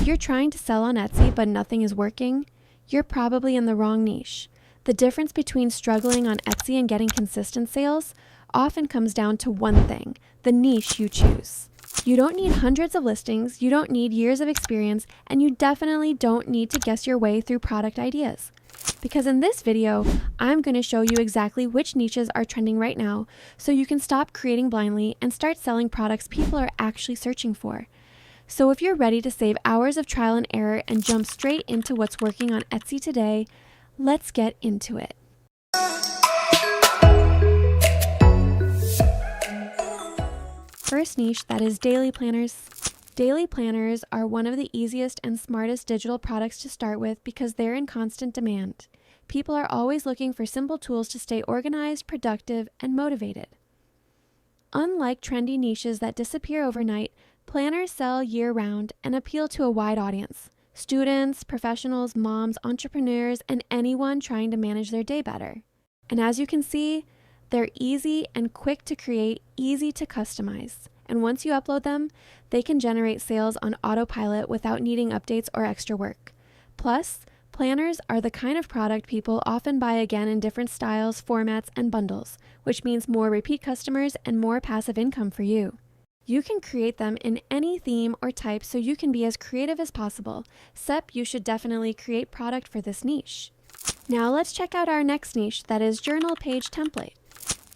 If you're trying to sell on Etsy but nothing is working, you're probably in the wrong niche. The difference between struggling on Etsy and getting consistent sales often comes down to one thing: the niche you choose. You don't need hundreds of listings, you don't need years of experience, and you definitely don't need to guess your way through product ideas. Because in this video, I'm going to show you exactly which niches are trending right now so you can stop creating blindly and start selling products people are actually searching for. So if you're ready to save hours of trial and error and jump straight into what's working on Etsy today, let's get into it. First niche, that is daily planners. Daily planners are one of the easiest and smartest digital products to start with because they're in constant demand. People are always looking for simple tools to stay organized, productive, and motivated. Unlike trendy niches that disappear overnight, planners sell year-round and appeal to a wide audience: students, professionals, moms, entrepreneurs, and anyone trying to manage their day better. And as you can see, they're easy and quick to create, easy to customize. And once you upload them, they can generate sales on autopilot without needing updates or extra work. Plus, planners are the kind of product people often buy again in different styles, formats, and bundles, which means more repeat customers and more passive income for you. You can create them in any theme or type so you can be as creative as possible, except you should definitely create product for this niche. Now let's check out our next niche, that is journal page template.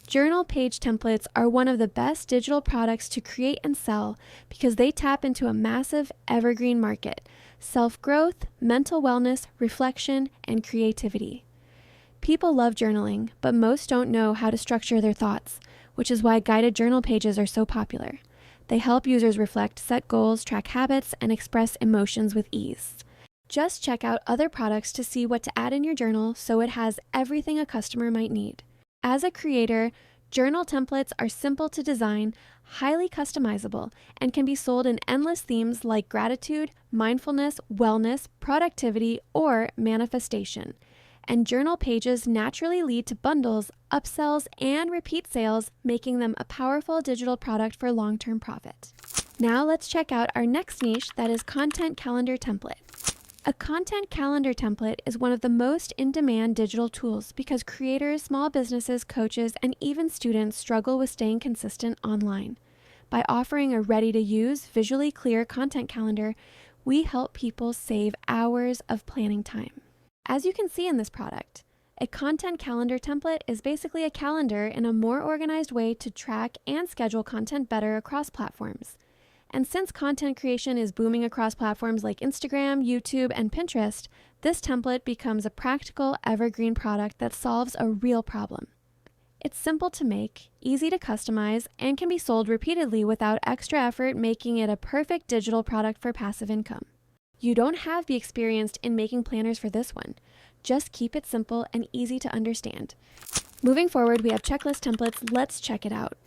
Journal page templates are one of the best digital products to create and sell because they tap into a massive evergreen market: self-growth, mental wellness, reflection, and creativity. People love journaling, but most don't know how to structure their thoughts, which is why guided journal pages are so popular. They help users reflect, set goals, track habits, and express emotions with ease. Just check out other products to see what to add in your journal so it has everything a customer might need. As a creator, journal templates are simple to design, highly customizable, and can be sold in endless themes like gratitude, mindfulness, wellness, productivity, or manifestation. And journal pages naturally lead to bundles, upsells, and repeat sales, making them a powerful digital product for long-term profit. Now let's check out our next niche, that is content calendar template. A content calendar template is one of the most in-demand digital tools because creators, small businesses, coaches, and even students struggle with staying consistent online. By offering a ready-to-use, visually clear content calendar, we help people save hours of planning time. As you can see in this product, a content calendar template is basically a calendar in a more organized way to track and schedule content better across platforms. And since content creation is booming across platforms like Instagram, YouTube, and Pinterest, this template becomes a practical, evergreen product that solves a real problem. It's simple to make, easy to customize, and can be sold repeatedly without extra effort, making it a perfect digital product for passive income. You don't have to be experienced in making planners for this one. Just keep it simple and easy to understand. Moving forward, we have checklist templates. Let's check it out.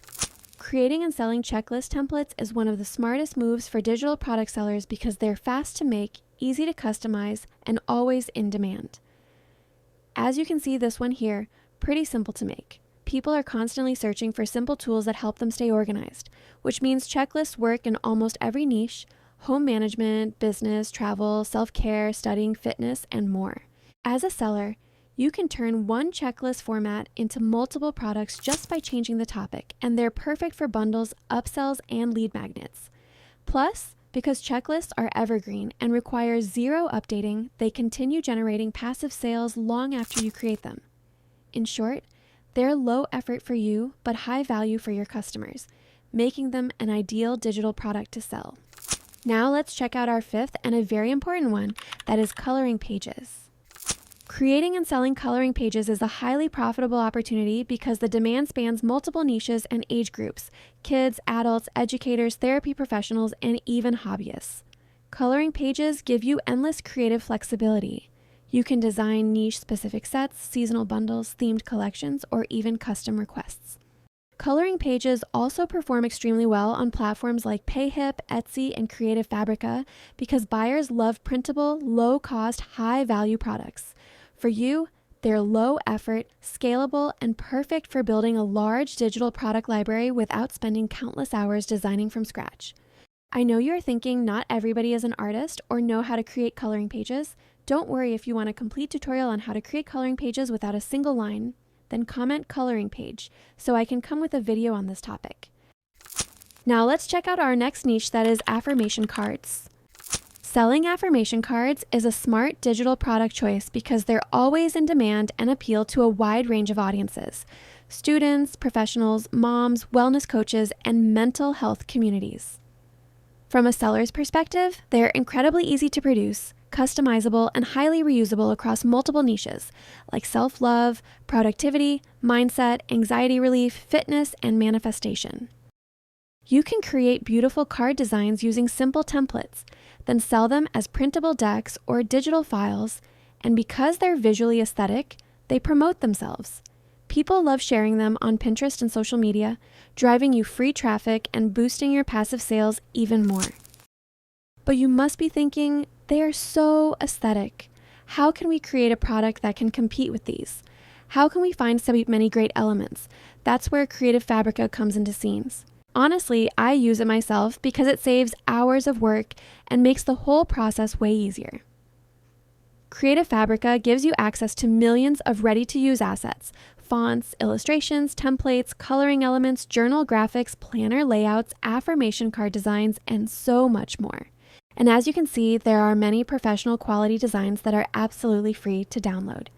Creating and selling checklist templates is one of the smartest moves for digital product sellers because they're fast to make, easy to customize, and always in demand. As you can see this one here, pretty simple to make. People are constantly searching for simple tools that help them stay organized, which means checklists work in almost every niche: home management, business, travel, self-care, studying, fitness, and more. As a seller, you can turn one checklist format into multiple products just by changing the topic, and they're perfect for bundles, upsells, and lead magnets. Plus, because checklists are evergreen and require zero updating, they continue generating passive sales long after you create them. In short, they're low effort for you, but high value for your customers, making them an ideal digital product to sell. Now let's check out our fifth and a very important one, that is coloring pages. Creating and selling coloring pages is a highly profitable opportunity because the demand spans multiple niches and age groups: kids, adults, educators, therapy professionals, and even hobbyists. Coloring pages give you endless creative flexibility. You can design niche-specific sets, seasonal bundles, themed collections, or even custom requests. Coloring pages also perform extremely well on platforms like Payhip, Etsy, and Creative Fabrica because buyers love printable, low-cost, high-value products. For you, they're low effort, scalable, and perfect for building a large digital product library without spending countless hours designing from scratch. I know you're thinking not everybody is an artist or know how to create coloring pages. Don't worry if you want a complete tutorial on how to create coloring pages without a single line. Then comment coloring page so I can come with a video on this topic. Now let's check out our next niche, that is affirmation cards. Selling affirmation cards is a smart digital product choice because they're always in demand and appeal to a wide range of audiences: students, professionals, moms, wellness coaches, and mental health communities. From a seller's perspective, they're incredibly easy to produce, customizable, and highly reusable across multiple niches like self-love, productivity, mindset, anxiety relief, fitness, and manifestation. You can create beautiful card designs using simple templates, then sell them as printable decks or digital files, and because they're visually aesthetic, they promote themselves. People love sharing them on Pinterest and social media, driving you free traffic and boosting your passive sales even more. But you must be thinking, they are so aesthetic. How can we create a product that can compete with these? How can we find so many great elements? That's where Creative Fabrica comes into scenes. Honestly, I use it myself because it saves hours of work and makes the whole process way easier. Creative Fabrica gives you access to millions of ready-to-use assets: fonts, illustrations, templates, coloring elements, journal graphics, planner layouts, affirmation card designs, and so much more. And as you can see, there are many professional quality designs that are absolutely free to download.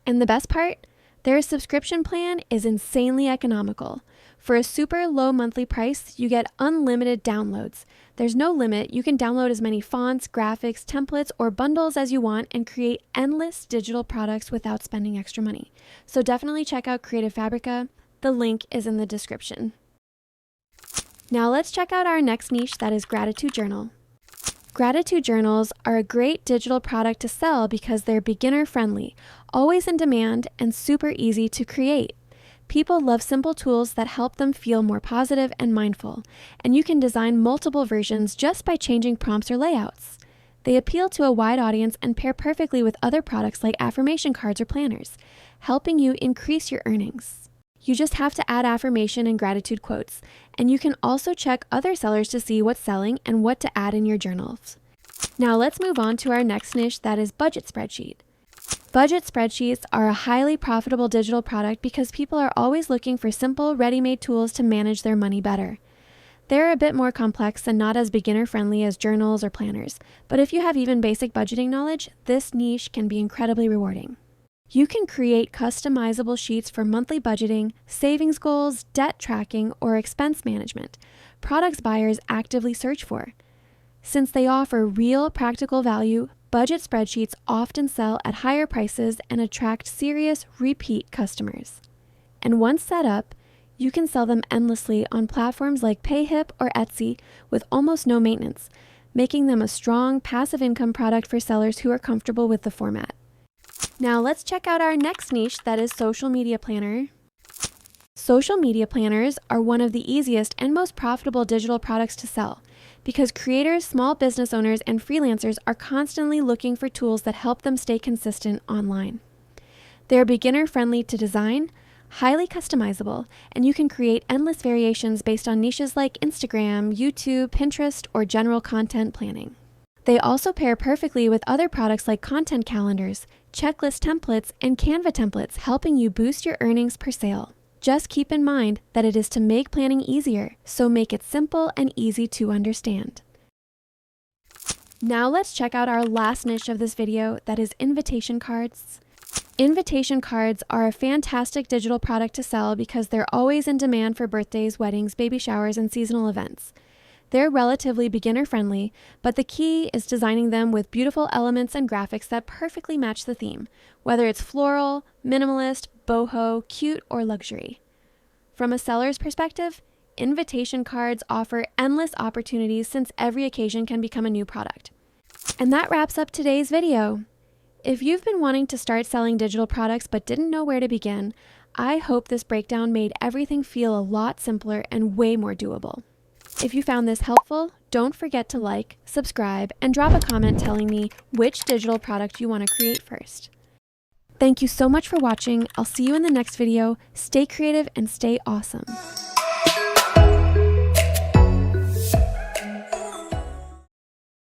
And the best part? Their subscription plan is insanely economical. For a super low monthly price, you get unlimited downloads. There's no limit. You can download as many fonts, graphics, templates, or bundles as you want and create endless digital products without spending extra money. So definitely check out Creative Fabrica. The link is in the description. Now let's check out our next niche, that is Gratitude Journal. Gratitude journals are a great digital product to sell because they're beginner-friendly, always in demand, and super easy to create. People love simple tools that help them feel more positive and mindful, and you can design multiple versions just by changing prompts or layouts. They appeal to a wide audience and pair perfectly with other products like affirmation cards or planners, helping you increase your earnings. You just have to add affirmation and gratitude quotes, and you can also check other sellers to see what's selling and what to add in your journals. Now let's move on to our next niche, that is budget spreadsheet. Budget spreadsheets are a highly profitable digital product because people are always looking for simple, ready-made tools to manage their money better. They're a bit more complex and not as beginner-friendly as journals or planners, but if you have even basic budgeting knowledge, this niche can be incredibly rewarding. You can create customizable sheets for monthly budgeting, savings goals, debt tracking, or expense management, products buyers actively search for. Since they offer real practical value, budget spreadsheets often sell at higher prices and attract serious repeat customers. And once set up, you can sell them endlessly on platforms like Payhip or Etsy with almost no maintenance, making them a strong passive income product for sellers who are comfortable with the format. Now let's check out our next niche, that is social media planner. Social media planners are one of the easiest and most profitable digital products to sell because creators, small business owners, and freelancers are constantly looking for tools that help them stay consistent online. They're beginner-friendly to design, highly customizable, and you can create endless variations based on niches like Instagram, YouTube, Pinterest, or general content planning. They also pair perfectly with other products like content calendars, checklist templates, and Canva templates, helping you boost your earnings per sale. Just keep in mind that it is to make planning easier, so make it simple and easy to understand. Now let's check out our last niche of this video, that is invitation cards. Invitation cards are a fantastic digital product to sell because they're always in demand for birthdays, weddings, baby showers, and seasonal events. They're relatively beginner-friendly, but the key is designing them with beautiful elements and graphics that perfectly match the theme, whether it's floral, minimalist, boho, cute, or luxury. From a seller's perspective, invitation cards offer endless opportunities since every occasion can become a new product. And that wraps up today's video. If you've been wanting to start selling digital products but didn't know where to begin, I hope this breakdown made everything feel a lot simpler and way more doable. If you found this helpful, don't forget to like, subscribe, and drop a comment telling me which digital product you want to create first. Thank you so much for watching. I'll see you in the next video. Stay creative and stay awesome.